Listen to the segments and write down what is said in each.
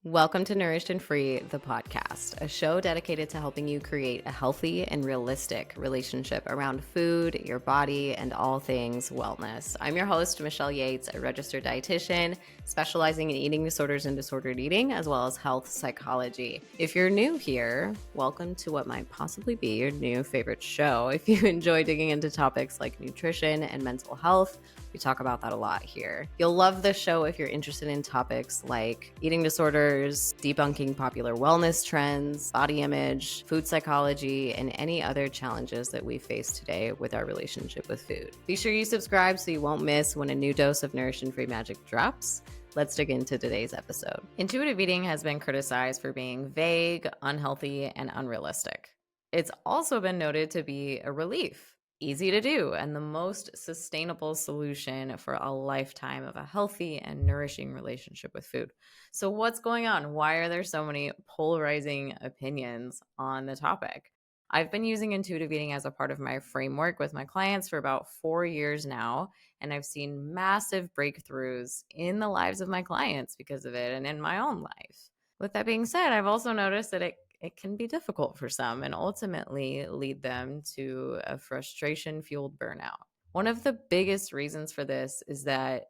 Welcome to Nourished and Free, the podcast, a show dedicated to helping you create a healthy and realistic relationship around food, your body, and all things wellness. I'm your host, Michelle Yates, a registered dietitian specializing in eating disorders and disordered eating, as well as health psychology. If you're new here, welcome to what might possibly be your new favorite show. If you enjoy digging into topics like nutrition and mental health, we talk about that a lot here. You'll love the show if you're interested in topics like eating disorders, debunking popular wellness trends, body image, food psychology, and any other challenges that we face today with our relationship with food. Be sure you subscribe so you won't miss when a new dose of Nourished and Free magic drops. Let's dig into today's episode. Intuitive eating has been criticized for being vague, unhealthy, and unrealistic. It's also been noted to be a relief, easy to do, and the most sustainable solution for a lifetime of a healthy and nourishing relationship with food. So what's going on? Why are there so many polarizing opinions on the topic? I've been using intuitive eating as a part of my framework with my clients for about 4 years now, and I've seen massive breakthroughs in the lives of my clients because of it and in my own life. With that being said, I've also noticed that it can be difficult for some and ultimately lead them to a frustration-fueled burnout. One of the biggest reasons for this is that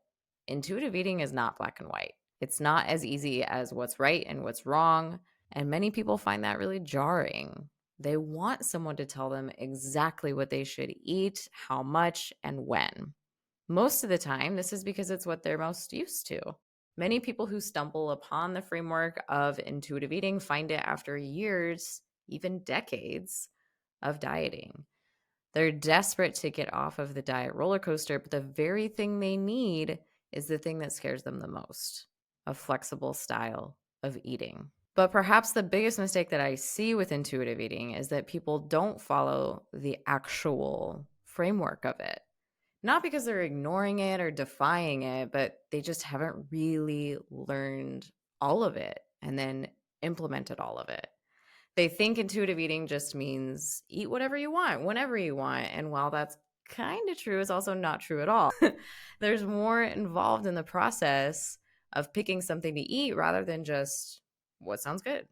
intuitive eating is not black and white. It's not as easy as what's right and what's wrong, and many people find that really jarring. They want someone to tell them exactly what they should eat, how much, and when. Most of the time, this is because it's what they're most used to. Many people who stumble upon the framework of intuitive eating find it after years, even decades, of dieting. They're desperate to get off of the diet roller coaster, but the very thing they need is the thing that scares them the most: a flexible style of eating. But perhaps the biggest mistake that I see with intuitive eating is that people don't follow the actual framework of it. Not because they're ignoring it or defying it, but they just haven't really learned all of it and then implemented all of it. They think intuitive eating just means eat whatever you want, whenever you want. And while that's kind of true, it's also not true at all. There's more involved in the process of picking something to eat rather than just what sounds good.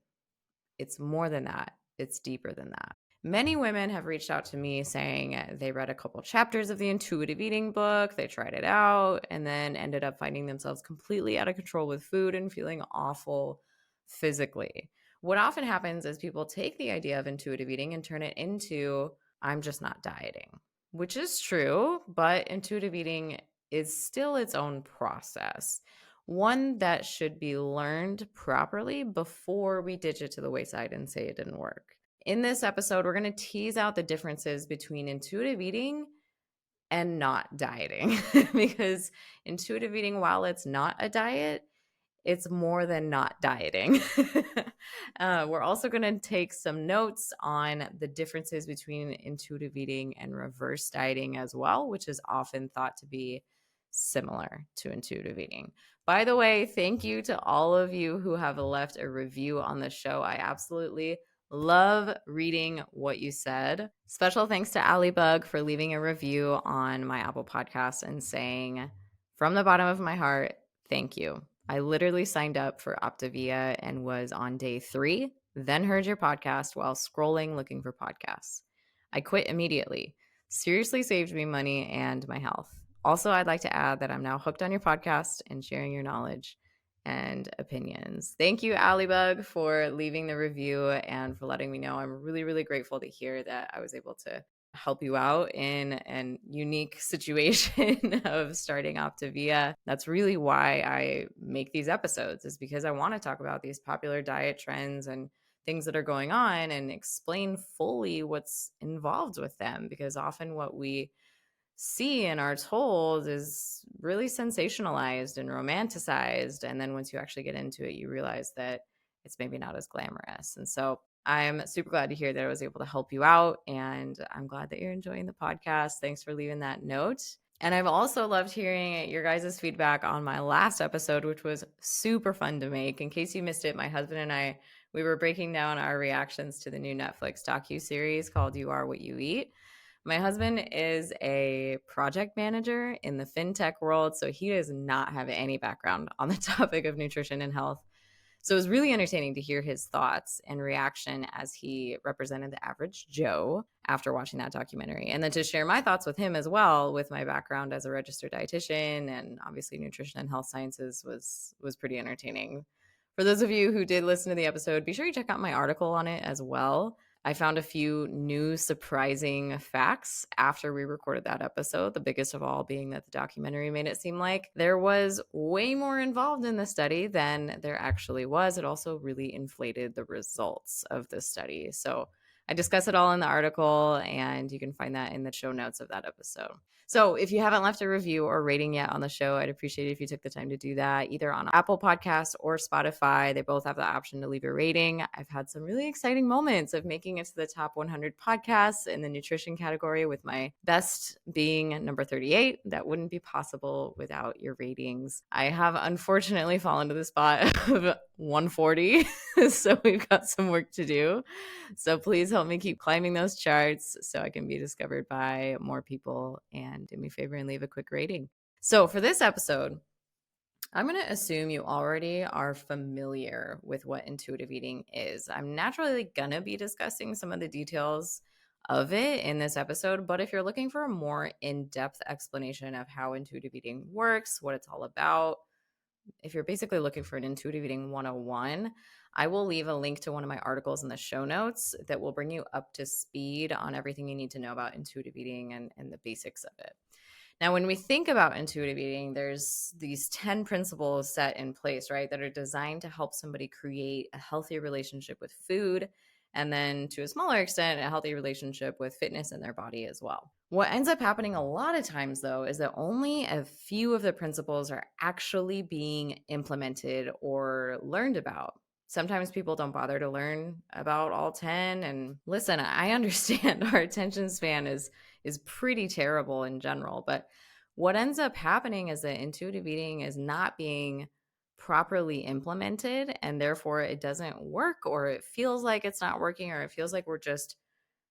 It's more than that. It's deeper than that. Many women have reached out to me saying they read a couple chapters of the intuitive eating book, they tried it out, and then ended up finding themselves completely out of control with food and feeling awful physically. What often happens is people take the idea of intuitive eating and turn it into, I'm just not dieting, which is true, but intuitive eating is still its own process, one that should be learned properly before we ditch it to the wayside and say it didn't work. In this episode, we're going to tease out the differences between intuitive eating and not dieting because intuitive eating, while it's not a diet, it's more than not dieting. We're also going to take some notes on the differences between intuitive eating and reverse dieting as well, which is often thought to be similar to intuitive eating. By the way, thank you to all of you who have left a review on the show. I absolutely love reading what you said. Special thanks to Ali Bug for leaving a review on my Apple podcast and saying, from the bottom of my heart, thank you. I literally signed up for Optavia and was on day 3, then heard your podcast while scrolling looking for podcasts. I quit immediately. Seriously saved me money and my health. Also, I'd like to add that I'm now hooked on your podcast and sharing your knowledge and opinions. Thank you, Alibug, for leaving the review and for letting me know. I'm really, really grateful to hear that I was able to help you out in an unique situation of starting Optavia. That's really why I make these episodes, is because I want to talk about these popular diet trends and things that are going on and explain fully what's involved with them, because often what we see and are told is really sensationalized and romanticized. And then once you actually get into it, you realize that it's maybe not as glamorous. And so I'm super glad to hear that I was able to help you out. And I'm glad that you're enjoying the podcast. Thanks for leaving that note. And I've also loved hearing your guys' feedback on my last episode, which was super fun to make. In case you missed it, my husband and I, we were breaking down our reactions to the new Netflix docuseries called You Are What You Eat. My husband is a project manager in the fintech world, so he does not have any background on the topic of nutrition and health. So it was really entertaining to hear his thoughts and reaction as he represented the average Joe after watching that documentary. And then to share my thoughts with him as well, with my background as a registered dietitian and obviously nutrition and health sciences was pretty entertaining. For those of you who did listen to the episode, be sure you check out my article on it as well. I found a few new surprising facts after we recorded that episode, the biggest of all being that the documentary made it seem like there was way more involved in the study than there actually was. It also really inflated the results of the study. So I discuss it all in the article, and you can find that in the show notes of that episode. So if you haven't left a review or rating yet on the show, I'd appreciate it if you took the time to do that, either on Apple Podcasts or Spotify. They both have the option to leave a rating. I've had some really exciting moments of making it to the top 100 podcasts in the nutrition category, with my best being number 38. That wouldn't be possible without your ratings. I have unfortunately fallen to the spot of 140, so we've got some work to do. So please help me keep climbing those charts so I can be discovered by more people, and do me a favor and leave a quick rating. So for this episode, I'm going to assume you already are familiar with what intuitive eating is. I'm naturally going to be discussing some of the details of it in this episode, but if you're looking for a more in-depth explanation of how intuitive eating works, what it's all about, if you're basically looking for an intuitive eating 101, I will leave a link to one of my articles in the show notes that will bring you up to speed on everything you need to know about intuitive eating and the basics of it. Now, when we think about intuitive eating, there's these 10 principles set in place, right, that are designed to help somebody create a healthy relationship with food, and then to a smaller extent, a healthy relationship with fitness in their body as well. What ends up happening a lot of times, though, is that only a few of the principles are actually being implemented or learned about. Sometimes people don't bother to learn about all 10. And listen, I understand our attention span is pretty terrible in general, but what ends up happening is that intuitive eating is not being properly implemented, and therefore it doesn't work, or it feels like it's not working, or it feels like we're just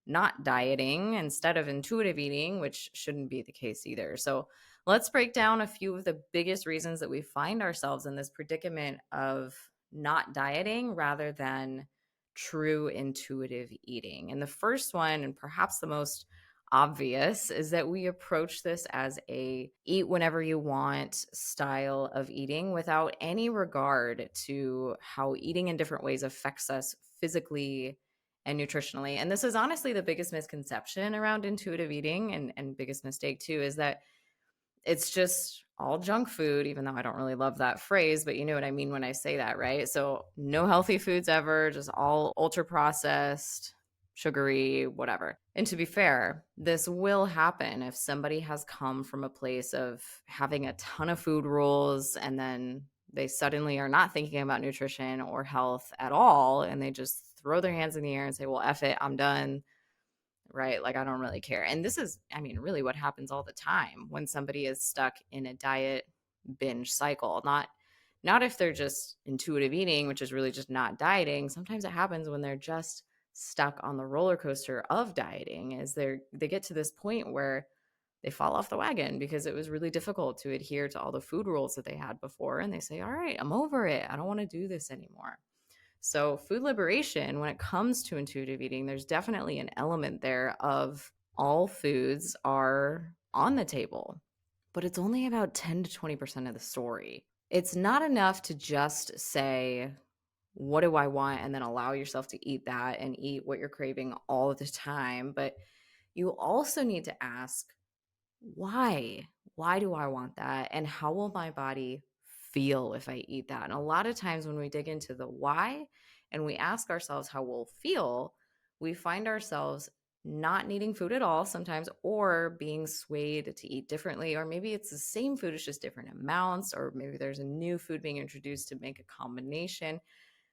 not dieting instead of intuitive eating, which shouldn't be the case either. So let's break down a few of the biggest reasons that we find ourselves in this predicament of not dieting rather than true intuitive eating. And the first one, and perhaps the most obvious, is that we approach this as a eat whenever you want style of eating without any regard to how eating in different ways affects us physically and nutritionally. And this is honestly the biggest misconception around intuitive eating, and biggest mistake too, is that it's just all junk food, even though I don't really love that phrase, but you know what I mean when I say that, right? So no healthy foods ever, just all ultra processed, sugary, whatever. And to be fair, this will happen if somebody has come from a place of having a ton of food rules, and then they suddenly are not thinking about nutrition or health at all, and they just throw their hands in the air and say, well, F it, I'm done, right? Like, I don't really care. And this is, I mean, really what happens all the time when somebody is stuck in a diet binge cycle. Not if they're just intuitive eating, which is really just not dieting. Sometimes it happens when they're just stuck on the roller coaster of dieting, as they get to this point where they fall off the wagon because it was really difficult to adhere to all the food rules that they had before, and they say, all right, I'm over it, I don't want to do this anymore. So food liberation, when it comes to intuitive eating, there's definitely an element there of all foods are on the table, but it's only about 10 to 20% of the story. It's not enough to just say, what do I want? And then allow yourself to eat that and eat what you're craving all of the time. But you also need to ask, why? Why do I want that? And how will my body feel if I eat that? And a lot of times when we dig into the why and we ask ourselves how we'll feel, we find ourselves not needing food at all sometimes, or being swayed to eat differently, or maybe it's the same food, it's just different amounts, or maybe there's a new food being introduced to make a combination.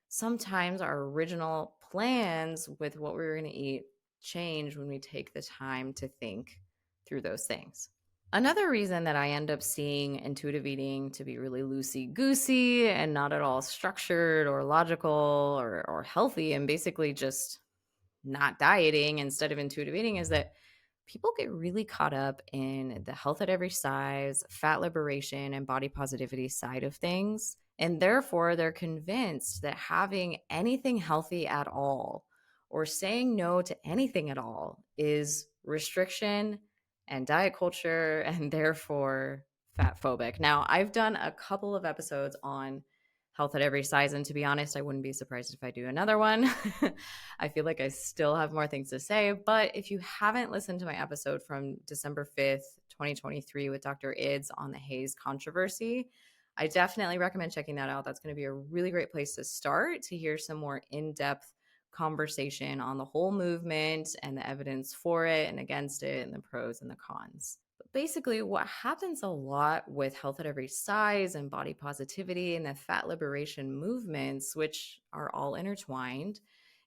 Sometimes our original plans with what we're going to eat change when we take the time to think through those things. Another reason that I end up seeing intuitive eating to be really loosey-goosey and not at all structured or logical or healthy, and basically just not dieting instead of intuitive eating, is that people get really caught up in the health at every size, fat liberation, and body positivity side of things, And therefore, they're convinced that having anything healthy at all or saying no to anything at all is restriction and diet culture and therefore fat phobic. Now, I've done a couple of episodes on health at every size. And to be honest, I wouldn't be surprised if I do another one. I feel like I still have more things to say. But if you haven't listened to my episode from December 5th, 2023 with Dr. Ids on the Haze controversy, I definitely recommend checking that out. That's going to be a really great place to start to hear some more in-depth conversation on the whole movement and the evidence for it and against it and the pros and the cons. But basically, what happens a lot with health at every size and body positivity and the fat liberation movements, which are all intertwined,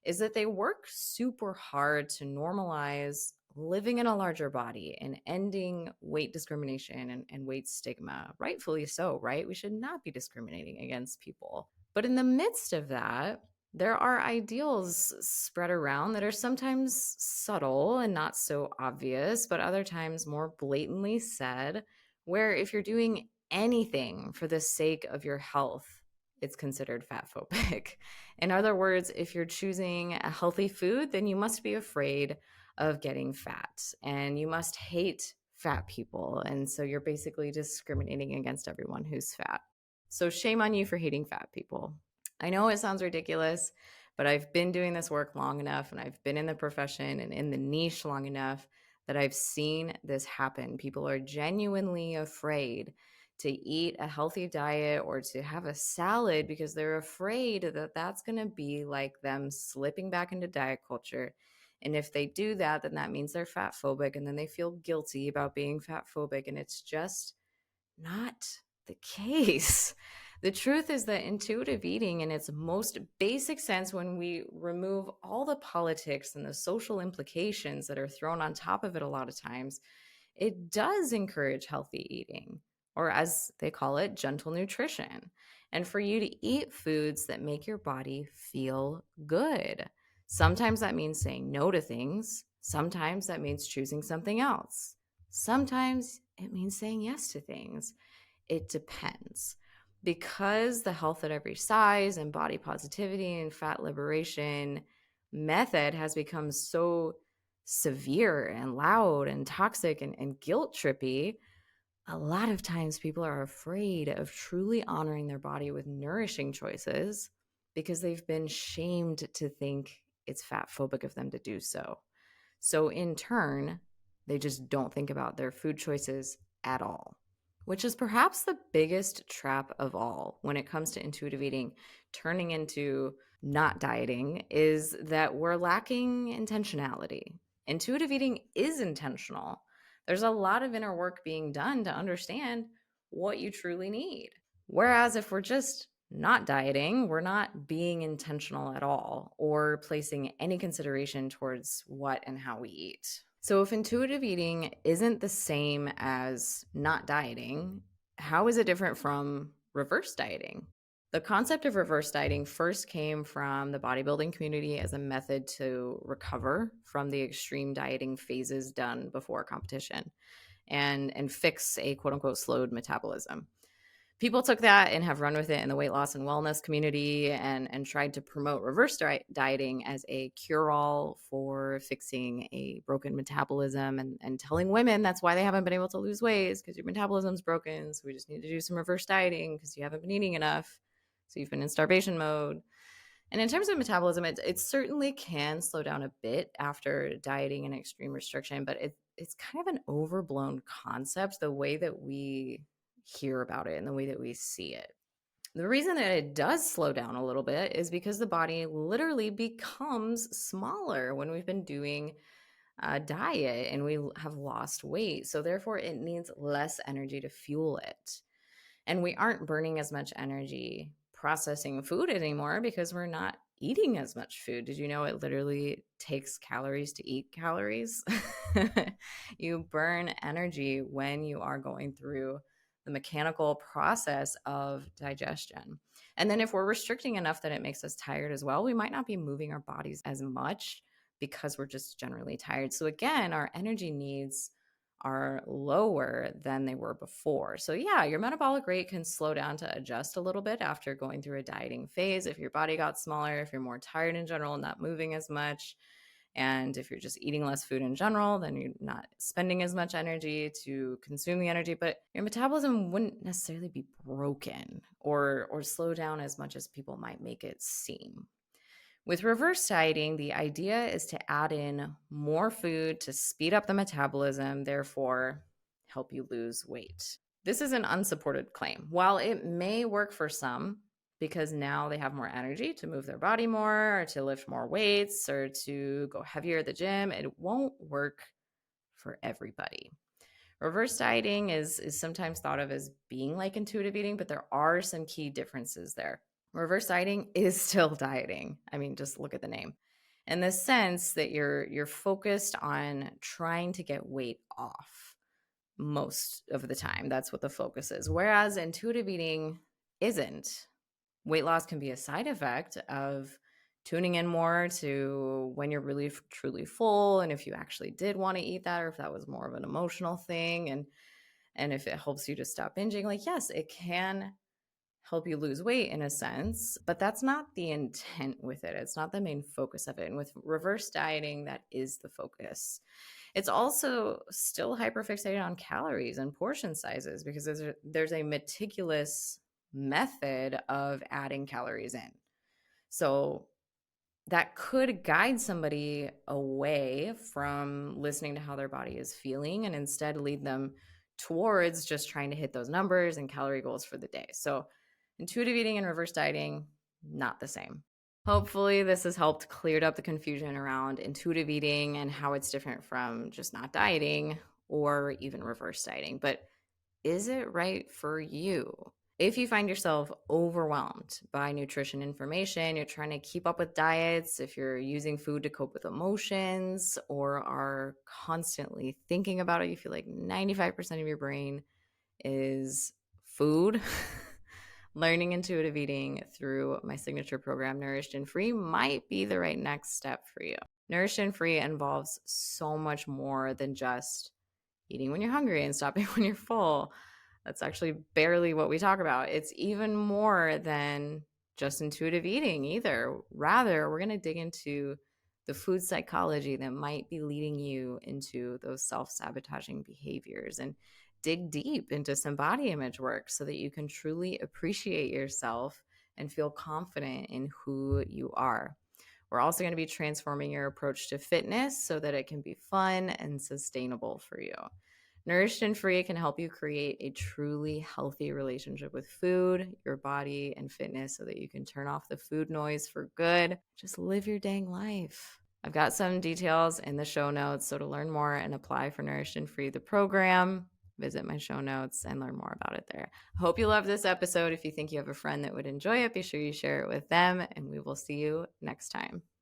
is that they work super hard to normalize living in a larger body and ending weight discrimination and weight stigma. Rightfully so, right? We should not be discriminating against people. But in the midst of that, there are ideals spread around that are sometimes subtle and not so obvious, but other times more blatantly said, where if you're doing anything for the sake of your health, it's considered fat phobic. In other words, if you're choosing a healthy food, then you must be afraid of getting fat and you must hate fat people. And so you're basically discriminating against everyone who's fat. So shame on you for hating fat people. I know it sounds ridiculous, but I've been doing this work long enough and I've been in the profession and in the niche long enough that I've seen this happen. People are genuinely afraid to eat a healthy diet or to have a salad because they're afraid that that's going to be like them slipping back into diet culture. And if they do that, then that means they're fat phobic and then they feel guilty about being fat phobic. And it's just not the case. The truth is that intuitive eating, in its most basic sense, when we remove all the politics and the social implications that are thrown on top of it a lot of times, it does encourage healthy eating, or as they call it, gentle nutrition. And for you to eat foods that make your body feel good. Sometimes that means saying no to things. Sometimes that means choosing something else. Sometimes it means saying yes to things. It depends. Because the health at every size and body positivity and fat liberation method has become so severe and loud and toxic and guilt trippy, a lot of times people are afraid of truly honoring their body with nourishing choices because they've been shamed to think it's fat phobic of them to do so. So in turn, they just don't think about their food choices at all, which is perhaps the biggest trap of all when it comes to intuitive eating turning into not dieting, is that we're lacking intentionality. Intuitive eating is intentional. There's a lot of inner work being done to understand what you truly need. Whereas if we're just not dieting, we're not being intentional at all or placing any consideration towards what and how we eat. So if intuitive eating isn't the same as not dieting, how is it different from reverse dieting? The concept of reverse dieting first came from the bodybuilding community as a method to recover from the extreme dieting phases done before competition and fix a quote unquote slowed metabolism. People took that and have run with it in the weight loss and wellness community and tried to promote reverse dieting as a cure-all for fixing a broken metabolism and telling women that's why they haven't been able to lose weight is because your metabolism's broken. So we just need to do some reverse dieting because you haven't been eating enough. So you've been in starvation mode. And in terms of metabolism, it certainly can slow down a bit after dieting and extreme restriction, but it's kind of an overblown concept, the way that we hear about it and the way that we see it. The reason that it does slow down a little bit is because the body literally becomes smaller when we've been doing a diet and we have lost weight. So therefore, it needs less energy to fuel it. And we aren't burning as much energy processing food anymore because we're not eating as much food. Did you know it literally takes calories to eat calories? You burn energy when you are going through the mechanical process of digestion. And then if we're restricting enough that it makes us tired as well, we might not be moving our bodies as much because we're just generally tired. So again, our energy needs are lower than they were before. So, yeah, your metabolic rate can slow down to adjust a little bit after going through a dieting phase. If your body got smaller, if you're more tired in general, not moving as much, and if you're just eating less food in general, then you're not spending as much energy to consume the energy, but your metabolism wouldn't necessarily be broken or slow down as much as people might make it seem. With reverse dieting, the idea is to add in more food to speed up the metabolism, therefore help you lose weight. This is an unsupported claim. While it may work for some, because now they have more energy to move their body more or to lift more weights or to go heavier at the gym, it won't work for everybody. Reverse dieting is sometimes thought of as being like intuitive eating, but there are some key differences there. Reverse dieting is still dieting. I mean, just look at the name. In the sense that you're focused on trying to get weight off most of the time. That's what the focus is. Whereas intuitive eating isn't. Weight loss can be a side effect of tuning in more to when you're really truly full, and if you actually did want to eat that, or if that was more of an emotional thing, and if it helps you to stop binging. Like, yes, it can help you lose weight in a sense, but that's not the intent with it. It's not the main focus of it. And with reverse dieting, that is the focus. It's also still hyperfixated on calories and portion sizes because there's a meticulous method of adding calories in. So that could guide somebody away from listening to how their body is feeling and instead lead them towards just trying to hit those numbers and calorie goals for the day. So intuitive eating and reverse dieting, not the same. Hopefully this has helped cleared up the confusion around intuitive eating and how it's different from just not dieting or even reverse dieting. But is it right for you? If you find yourself overwhelmed by nutrition information, you're trying to keep up with diets, if you're using food to cope with emotions or are constantly thinking about it, you feel like 95% of your brain is food. Learning intuitive eating through my signature program, Nourished and Free, might be the right next step for you. Nourished and Free involves so much more than just eating when you're hungry and stopping when you're full. That's actually barely what we talk about. It's even more than just intuitive eating either. Rather, we're going to dig into the food psychology that might be leading you into those self-sabotaging behaviors and dig deep into some body image work so that you can truly appreciate yourself and feel confident in who you are. We're also going to be transforming your approach to fitness so that it can be fun and sustainable for you. Nourished and Free can help you create a truly healthy relationship with food, your body, and fitness so that you can turn off the food noise for good. Just live your dang life. I've got some details in the show notes. So to learn more and apply for Nourished and Free, the program, visit my show notes and learn more about it there. I hope you love this episode. If you think you have a friend that would enjoy it, be sure you share it with them, and we will see you next time.